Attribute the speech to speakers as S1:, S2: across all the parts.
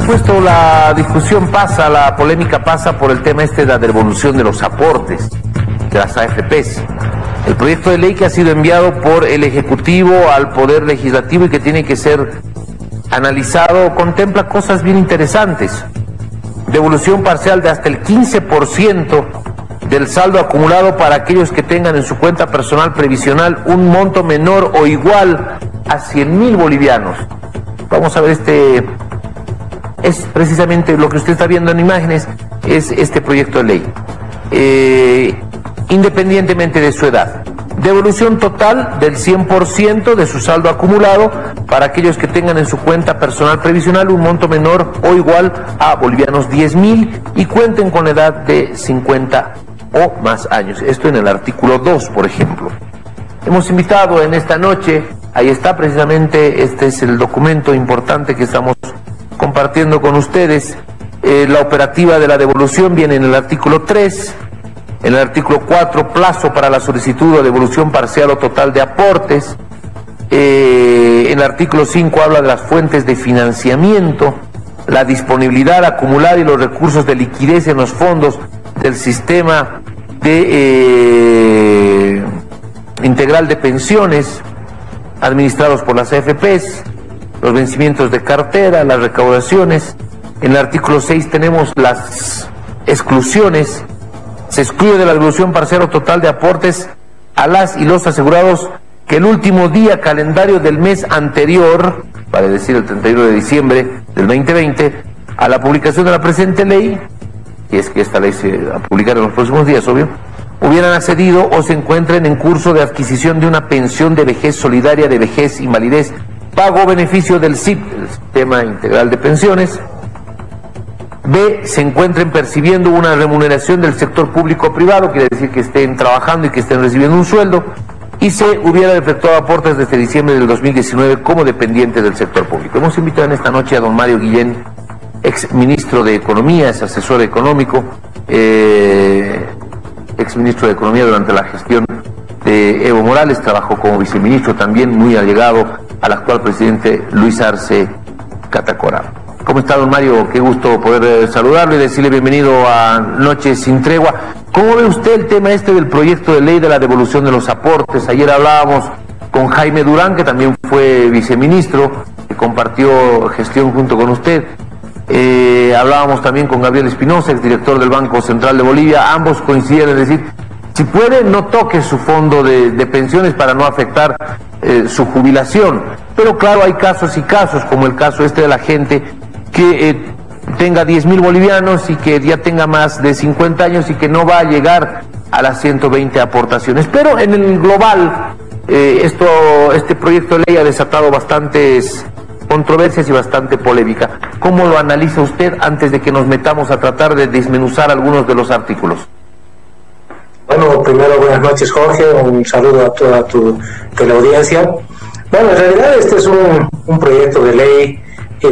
S1: supuesto, la discusión pasa, la polémica pasa por el tema de la devolución de los aportes de las AFPs. El proyecto de ley que ha sido enviado por el Ejecutivo al Poder Legislativo y que tiene que ser analizado contempla cosas bien interesantes. Devolución parcial de hasta el 15% del saldo acumulado para aquellos que tengan en su cuenta personal previsional un monto menor o igual a 100.000 bolivianos. Vamos a ver, es precisamente lo que usted está viendo en imágenes, es este proyecto de ley. Independientemente de su edad. Devolución total del 100% de su saldo acumulado para aquellos que tengan en su cuenta personal previsional un monto menor o igual a bolivianos 10.000 y cuenten con la edad de 50 o más años. Esto en el artículo 2, por ejemplo. Hemos invitado en esta noche, ahí está precisamente, este es el documento importante que estamos compartiendo con ustedes. La operativa de la devolución viene en el artículo 3. En el artículo 4, plazo para la solicitud o devolución parcial o total de aportes. En el artículo 5 habla de las fuentes de financiamiento, la disponibilidad acumulada y los recursos de liquidez en los fondos del sistema integral de pensiones administrados por las AFPs, los vencimientos de cartera, las recaudaciones. En el artículo 6 tenemos las exclusiones. Se excluye de la devolución parcial o total de aportes a las y los asegurados que el último día calendario del mes anterior, vale decir el 31 de diciembre del 2020, a la publicación de la presente ley, y es que esta ley se va a publicar en los próximos días, obvio, hubieran accedido o se encuentren en curso de adquisición de una pensión de vejez solidaria, de vejez, invalidez, pago o beneficio del SIP, el Sistema Integral de Pensiones. B, se encuentren percibiendo una remuneración del sector público o privado, quiere decir que estén trabajando y que estén recibiendo un sueldo. Y C, hubieran efectuado aportes desde diciembre del 2019 como dependientes del sector público. Hemos invitado en esta noche a don Mario Guillén, ex ministro de Economía, es asesor económico, ex ministro de Economía durante la gestión de Evo Morales, trabajó como viceministro también, muy allegado al actual presidente Luis Arce Catacora. ¿Cómo está, don Mario? Qué gusto poder saludarlo y decirle bienvenido a Noches sin Tregua. ¿Cómo ve usted el tema del proyecto de ley de la devolución de los aportes? Ayer hablábamos con Jaime Durán, que también fue viceministro, que compartió gestión junto con usted. Hablábamos también con Gabriel Espinosa, exdirector del Banco Central de Bolivia. Ambos coincidían en decir, si puede, no toque su fondo de pensiones para no afectar su jubilación. Pero claro, hay casos y casos, como el caso de la gente que tenga 10.000 bolivianos y que ya tenga más de 50 años y que no va a llegar a las 120 aportaciones. Pero en el global, este proyecto de ley ha desatado bastantes controversias y bastante polémica. ¿Cómo lo analiza usted antes de que nos metamos a tratar de desmenuzar algunos de los artículos?
S2: Bueno, primero buenas noches, Jorge, un saludo a toda tu teleaudiencia. Bueno, en realidad este es un proyecto de ley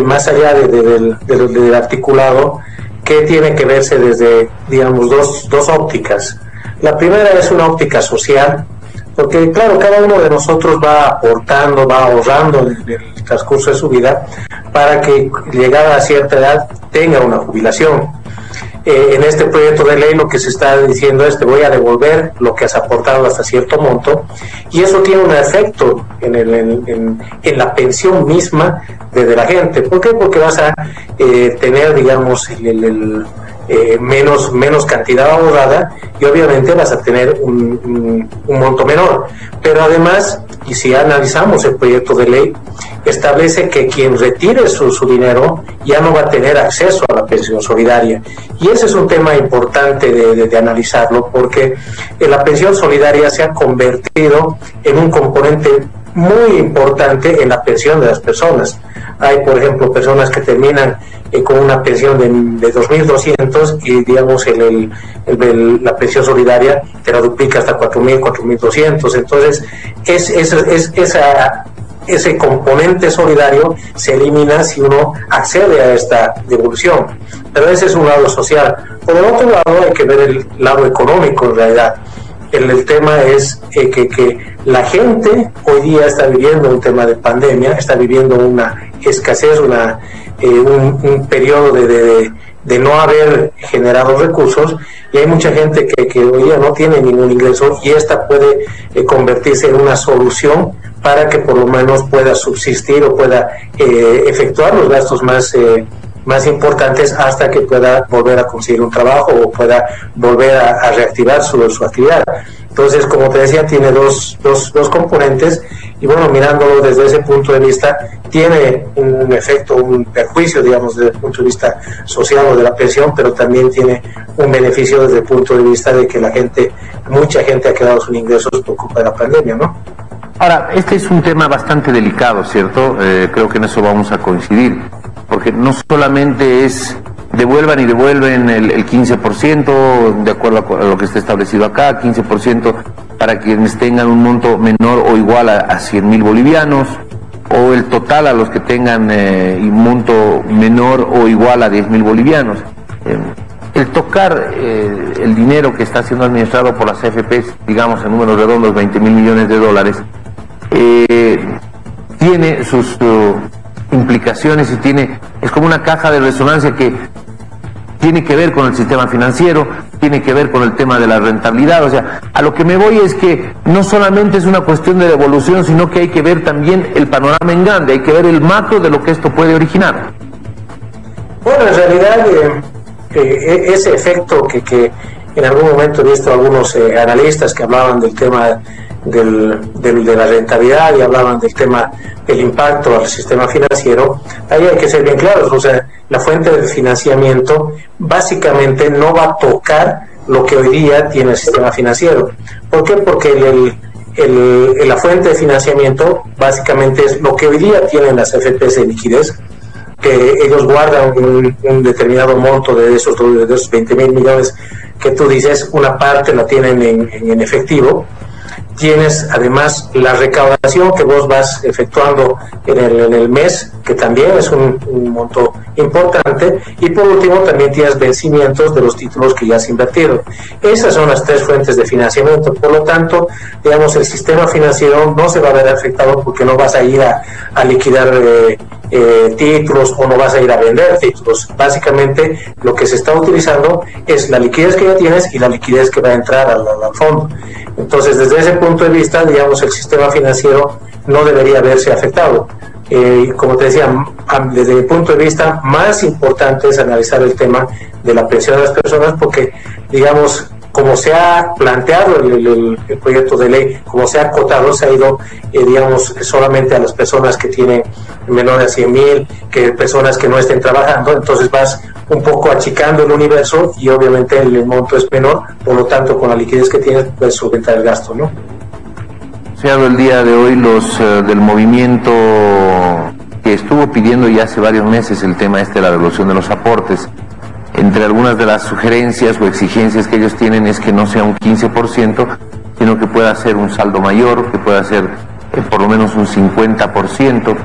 S2: más allá del articulado, que tiene que verse desde, digamos, dos ópticas. La primera es una óptica social, porque claro, cada uno de nosotros va aportando, va ahorrando en el transcurso de su vida para que llegada a cierta edad tenga una jubilación. En este proyecto de ley lo que se está diciendo es te voy a devolver lo que has aportado hasta cierto monto, y eso tiene un efecto en la pensión misma de la gente. ¿Por qué? Porque vas a tener, digamos, menos cantidad ahorrada y obviamente vas a tener un monto menor. Pero además, y si analizamos el proyecto de ley, establece que quien retire su dinero ya no va a tener acceso a la pensión solidaria. Y ese es un tema importante de analizarlo, porque la pensión solidaria se ha convertido en un componente muy importante en la pensión de las personas. Hay, por ejemplo, personas que terminan con una pensión de 2.200 y, digamos, la pensión solidaria te la duplica hasta 4.000, 4.200. Entonces, ese componente solidario se elimina si uno accede a esta devolución. Pero ese es un lado social. Por el otro lado, hay que ver el lado económico, en realidad. El tema es que la gente hoy día está viviendo un tema de pandemia, está viviendo una escasez, un periodo de no haber generado recursos, y hay mucha gente que hoy día no tiene ningún ingreso, y esta puede convertirse en una solución para que por lo menos pueda subsistir o pueda efectuar los gastos más importantes hasta que pueda volver a conseguir un trabajo o pueda volver a reactivar su actividad. Entonces, como te decía, tiene dos componentes, y bueno, mirándolo desde ese punto de vista, tiene un efecto, un perjuicio, digamos, desde el punto de vista social o de la pensión, pero también tiene un beneficio desde el punto de vista de que mucha gente ha quedado sin ingresos por culpa de la pandemia, ¿no?
S1: Ahora, este es un tema bastante delicado, ¿cierto? Creo que en eso vamos a coincidir, porque no solamente es devuelvan y devuelven el 15%, de acuerdo a lo que está establecido acá, 15% para quienes tengan un monto menor o igual a 100.000 bolivianos, o el total a los que tengan un monto menor o igual a 10.000 bolivianos. El tocar el dinero que está siendo administrado por las AFPs, digamos en números redondos, 20.000 millones de dólares, tiene sus implicaciones y es como una caja de resonancia que tiene que ver con el sistema financiero, tiene que ver con el tema de la rentabilidad. O sea, a lo que me voy es que no solamente es una cuestión de devolución, sino que hay que ver también el panorama en grande, hay que ver el macro de lo que esto puede originar.
S2: Bueno, en realidad ese efecto que en algún momento he visto algunos analistas que hablaban del tema de la rentabilidad y hablaban del tema del impacto al sistema financiero, ahí hay que ser bien claros. O sea, la fuente de financiamiento básicamente no va a tocar lo que hoy día tiene el sistema financiero. ¿Por qué? Porque la fuente de financiamiento básicamente es lo que hoy día tienen las AFPs de liquidez, que ellos guardan un determinado monto de esos 20.000 millones que tú dices, una parte la tienen en efectivo. Tienes además la recaudación que vos vas efectuando en el mes, que también es un monto importante, y por último también tienes vencimientos de los títulos que ya has invertido. Esas son las tres fuentes de financiamiento. Por lo tanto, digamos, el sistema financiero no se va a ver afectado porque no vas a ir a liquidar títulos o no vas a ir a vender títulos. Básicamente lo que se está utilizando es la liquidez que ya tienes y la liquidez que va a entrar al fondo. Entonces, desde ese punto de vista, digamos, el sistema financiero no debería verse afectado. Como te decía, desde mi punto de vista, más importante es analizar el tema de la pensión de las personas, porque, digamos, como se ha planteado el proyecto de ley, como se ha acotado, se ha ido, digamos, solamente a las personas que tienen menores a 100.000, que personas que no estén trabajando. Entonces vas un poco achicando el universo y obviamente el monto es menor, por lo tanto con la liquidez que tienes puedes solventar el gasto, ¿no?
S1: Se ha dado el día de hoy del movimiento que estuvo pidiendo ya hace varios meses el tema de la devolución de los aportes. Entre algunas de las sugerencias o exigencias que ellos tienen es que no sea un 15%, sino que pueda ser un saldo mayor, que pueda ser por lo menos un 50%,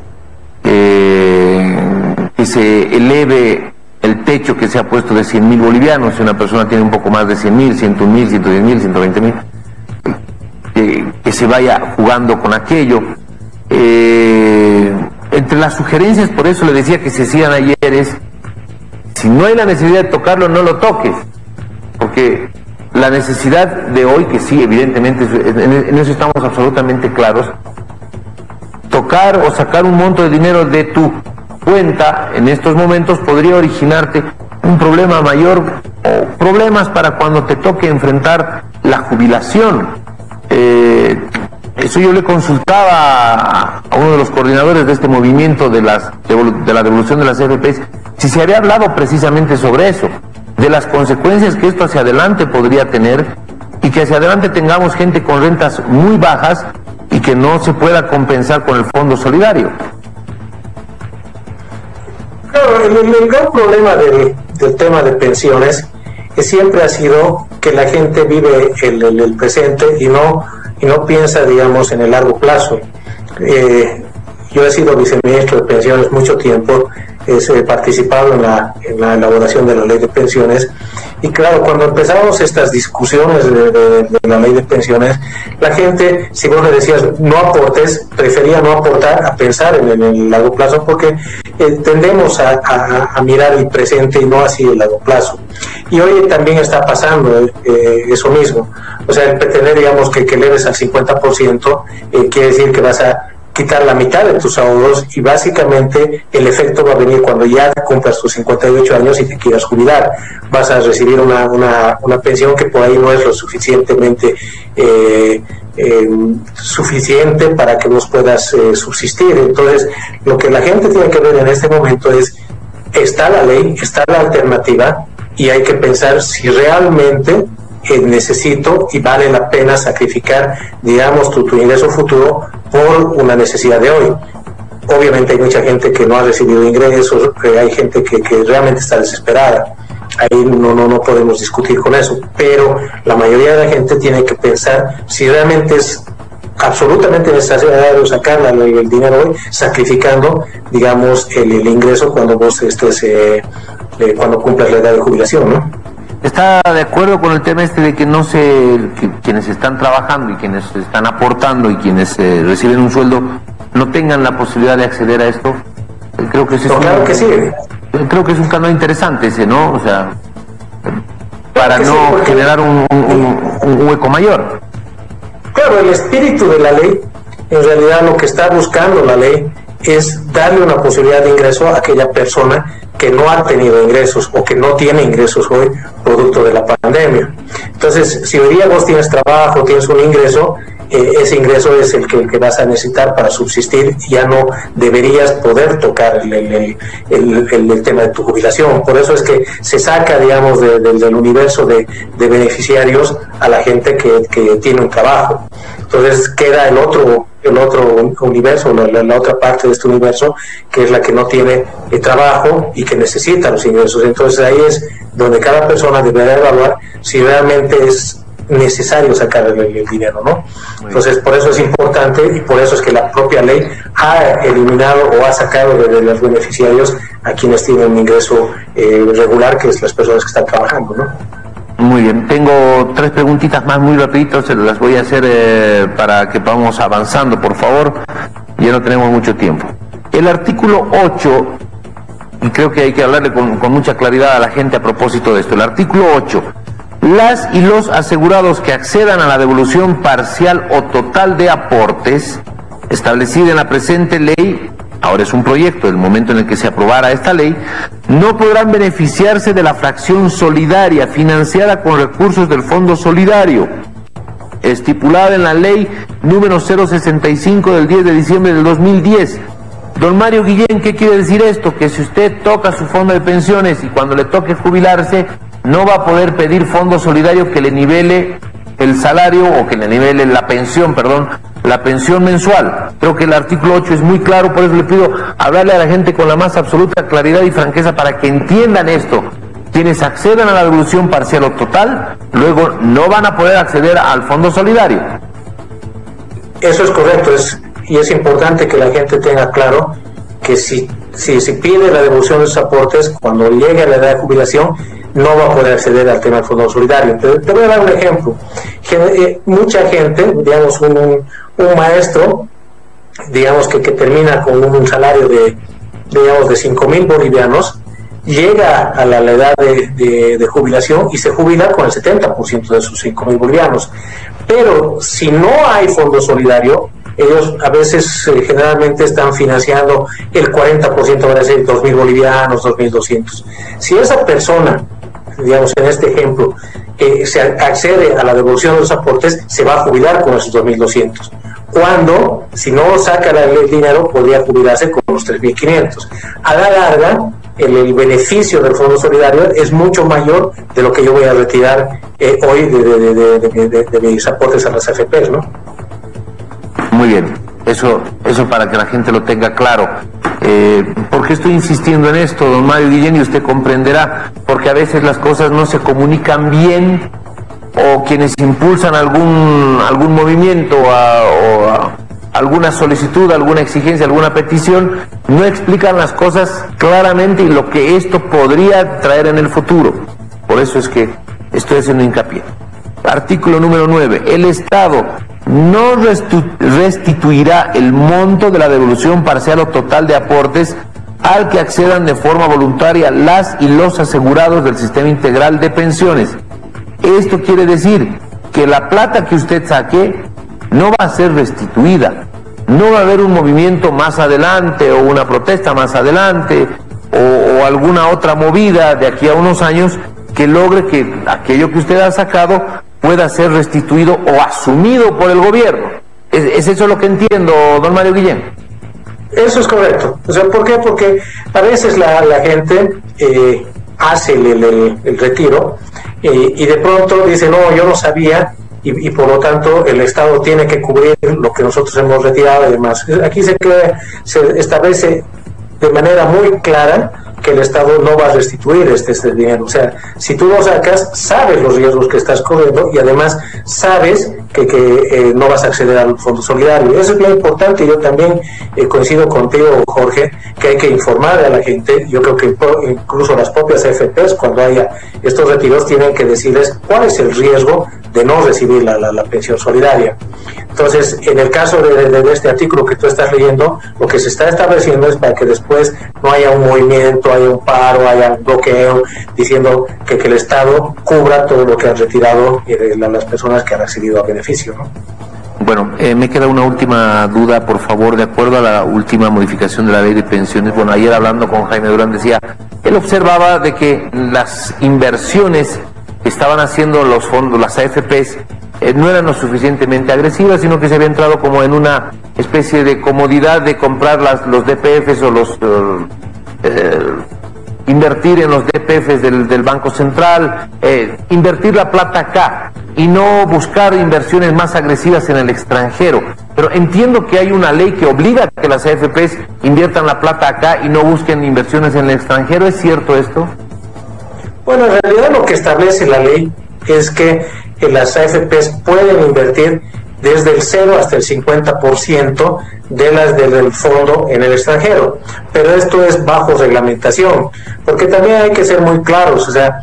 S1: que se eleve el techo que se ha puesto de 100.000 bolivianos. Si una persona tiene un poco más de 100.000, 101.000, 110.000, 120.000, que se vaya jugando con aquello. Entre las sugerencias, por eso le decía que se hacían ayer, es: si no hay la necesidad de tocarlo, no lo toques, porque la necesidad de hoy, que sí, evidentemente, en eso estamos absolutamente claros, tocar o sacar un monto de dinero de tu cuenta en estos momentos podría originarte un problema mayor o problemas para cuando te toque enfrentar la jubilación. Eso yo le consultaba a uno de los coordinadores de este movimiento de la devolución de las AFPs, si se había hablado precisamente sobre eso, de las consecuencias que esto hacia adelante podría tener, y que hacia adelante tengamos gente con rentas muy bajas y que no se pueda compensar con el fondo solidario.
S2: Claro, el gran problema del tema de pensiones siempre ha sido que la gente vive el presente y no piensa, digamos, en el largo plazo. Yo he sido viceministro de pensiones mucho tiempo, he participado en la elaboración de la ley de pensiones, Y claro, cuando empezamos estas discusiones de la ley de pensiones, la gente, si vos le decías no aportes, prefería no aportar a pensar en el largo plazo, porque tendemos a mirar el presente y no así el largo plazo. Y hoy también está pasando eso mismo. O sea, el pretender, digamos, que eleves al 50%, quiere decir que vas a quitar la mitad de tus ahorros, y básicamente el efecto va a venir cuando ya cumplas tus 58 años y te quieras jubilar. Vas a recibir una pensión que por ahí no es lo suficientemente suficiente para que vos puedas subsistir. Entonces, lo que la gente tiene que ver en este momento es, está la ley, está la alternativa, y hay que pensar si realmente necesito y vale la pena sacrificar, digamos, tu ingreso futuro por una necesidad de hoy. Obviamente hay mucha gente que no ha recibido ingresos, hay gente que realmente está desesperada. Ahí no podemos discutir con eso, pero la mayoría de la gente tiene que pensar si realmente es absolutamente necesario sacar el dinero hoy, sacrificando, digamos, el ingreso cuando vos estés cuando cumplas la edad de jubilación, ¿no?
S1: ¿Está de acuerdo con el tema de que quienes están trabajando y quienes están aportando y quienes reciben un sueldo no tengan la posibilidad de acceder a esto? Creo que
S2: claro que sí.
S1: Creo que es un canal interesante ese, ¿no? O sea, para no generar un hueco mayor.
S2: Claro, el espíritu de la ley, en realidad lo que está buscando la ley es darle una posibilidad de ingreso a aquella persona que no ha tenido ingresos o que no tiene ingresos hoy producto de la pandemia. Entonces, si hoy día vos tienes trabajo, tienes un ingreso, ese ingreso es el que vas a necesitar para subsistir, y ya no deberías poder tocar el tema de tu jubilación. Por eso es que se saca, digamos, del universo de beneficiarios a la gente que tiene un trabajo. Entonces queda el otro universo, la otra parte de este universo, que es la que no tiene trabajo y que necesita los ingresos. Entonces ahí es donde cada persona deberá evaluar si realmente es necesario sacar el dinero, ¿no? Entonces, por eso es importante, y por eso es que la propia ley ha eliminado o ha sacado de los beneficiarios a quienes tienen un ingreso regular, que es las personas que están trabajando, ¿no?
S1: Muy bien, tengo 3 preguntitas más muy rapiditas, se las voy a hacer para que vamos avanzando, por favor, ya no tenemos mucho tiempo. El artículo 8, y creo que hay que hablarle con mucha claridad a la gente a propósito de esto, el artículo 8, las y los asegurados que accedan a la devolución parcial o total de aportes establecida en la presente ley, ahora es un proyecto, el momento en el que se aprobara esta ley, no podrán beneficiarse de la fracción solidaria financiada con recursos del Fondo Solidario, estipulada en la ley número 065 del 10 de diciembre del 2010. Don Mario Guillén, ¿qué quiere decir esto? Que si usted toca su fondo de pensiones y cuando le toque jubilarse, no va a poder pedir fondo solidario que le nivele el salario o que le nivele la pensión mensual. Creo que el artículo 8 es muy claro, por eso le pido hablarle a la gente con la más absoluta claridad y franqueza para que entiendan esto. Quienes accedan a la devolución parcial o total, luego no van a poder acceder al fondo solidario.
S2: Eso es correcto, y es importante que la gente tenga claro que si pide la devolución de esos aportes, cuando llegue a la edad de jubilación, no va a poder acceder al tema del Fondo Solidario. Te voy a dar un ejemplo. Mucha gente, digamos, un maestro, digamos, que termina con un salario de 5.000 bolivianos, llega a la edad de jubilación y se jubila con el 70% de sus 5.000 bolivianos. Pero si no hay Fondo Solidario, ellos a veces generalmente están financiando el 40%, va a ser 2.000 bolivianos, 2.200. Si esa persona, digamos en este ejemplo, se accede a la devolución de los aportes, se va a jubilar con esos 2.200. Cuando, si no saca el dinero, podría jubilarse con los 3.500. A la larga, el beneficio del Fondo Solidario es mucho mayor de lo que yo voy a retirar hoy de mis aportes a las AFPs, ¿no?
S1: Muy bien, eso para que la gente lo tenga claro. ¿Por qué estoy insistiendo en esto, don Mario Guillén? Y usted comprenderá, porque a veces las cosas no se comunican bien, o quienes impulsan algún movimiento o alguna solicitud, alguna exigencia, alguna petición, no explican las cosas claramente y lo que esto podría traer en el futuro. Por eso es que estoy haciendo hincapié. Artículo número 9. El Estado no restituirá el monto de la devolución parcial o total de aportes al que accedan de forma voluntaria las y los asegurados del sistema integral de pensiones. Esto quiere decir que la plata que usted saque no va a ser restituida. No va a haber un movimiento más adelante o una protesta más adelante o alguna otra movida de aquí a unos años que logre que aquello que usted ha sacado pueda ser restituido o asumido por el gobierno. ¿Es eso lo que entiendo, don Mario Guillén?
S2: Eso es correcto. O sea, ¿por qué? Porque a veces la gente hace el retiro y de pronto dice, no, yo no sabía, y por lo tanto el Estado tiene que cubrir lo que nosotros hemos retirado y demás. Aquí se establece de manera muy clara que el Estado no va a restituir este dinero. O sea, si tú lo sacas, sabes los riesgos que estás corriendo y además sabes que no vas a acceder al Fondo Solidario. Eso es muy importante. Yo también coincido contigo, Jorge, que hay que informar a la gente. Yo creo que incluso las propias AFPs, cuando haya estos retiros, tienen que decirles cuál es el riesgo de no recibir la pensión solidaria. Entonces, en el caso de este artículo que tú estás leyendo, lo que se está estableciendo es para que después no haya un movimiento, haya un paro, haya un bloqueo, diciendo que el Estado cubra todo lo que han retirado las personas que han accedido a beneficio, ¿no?
S1: Bueno, me queda una última duda, por favor, de acuerdo a la última modificación de la ley de pensiones. Bueno, ayer hablando con Jaime Durán decía, él observaba de que las inversiones que estaban haciendo los fondos, las AFPs, no eran lo suficientemente agresivas, sino que se había entrado como en una especie de comodidad de comprar los DPFs o invertir en los DPFs del Banco Central, invertir la plata acá y no buscar inversiones más agresivas en el extranjero. Pero entiendo que hay una ley que obliga a que las AFPs inviertan la plata acá y no busquen inversiones en el extranjero. ¿Es cierto esto? Bueno, en realidad lo que establece la ley es que las AFPs pueden invertir desde el 0 hasta el 50% de las del fondo en el extranjero, pero esto es bajo reglamentación, porque también hay que ser muy claros. O sea,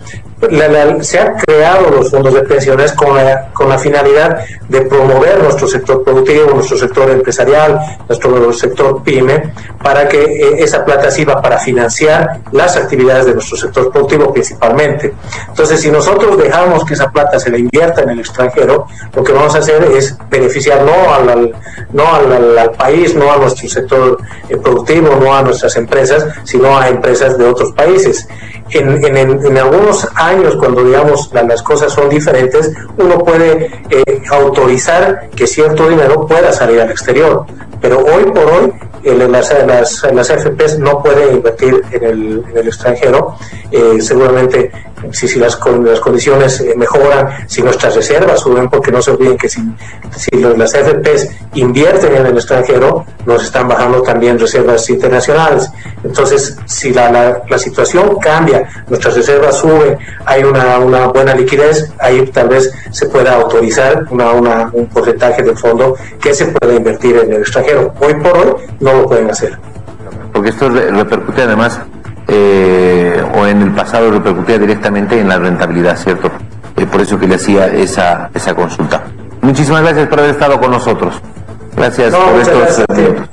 S1: se han creado los fondos de pensiones con la finalidad de promover nuestro sector productivo, nuestro sector empresarial, nuestro sector PYME, para que esa plata sirva para financiar las actividades de nuestro sector productivo principalmente. Entonces, si nosotros dejamos que esa plata se la invierta en el extranjero, lo que vamos a hacer es beneficiar no al país, no a nuestro sector productivo, no a nuestras empresas, sino a empresas de otros países. En algunos años, cuando digamos las cosas son diferentes, uno puede autorizar que cierto dinero pueda salir al exterior, pero hoy por hoy las AFPs no pueden invertir en el extranjero. Seguramente si las condiciones mejoran, si nuestras reservas suben, porque no se olviden que si las AFPs invierten en el extranjero, nos están bajando también reservas internacionales. Entonces, si la situación cambia, nuestras reservas suben, hay una buena liquidez, ahí tal vez se pueda autorizar un porcentaje del fondo que se pueda invertir en el extranjero. Hoy por hoy no lo pueden hacer. Porque esto repercute además, o en el pasado repercutía directamente en la rentabilidad, ¿cierto? Por eso que le hacía esa consulta. Muchísimas gracias por haber estado con nosotros. Gracias por estos minutos.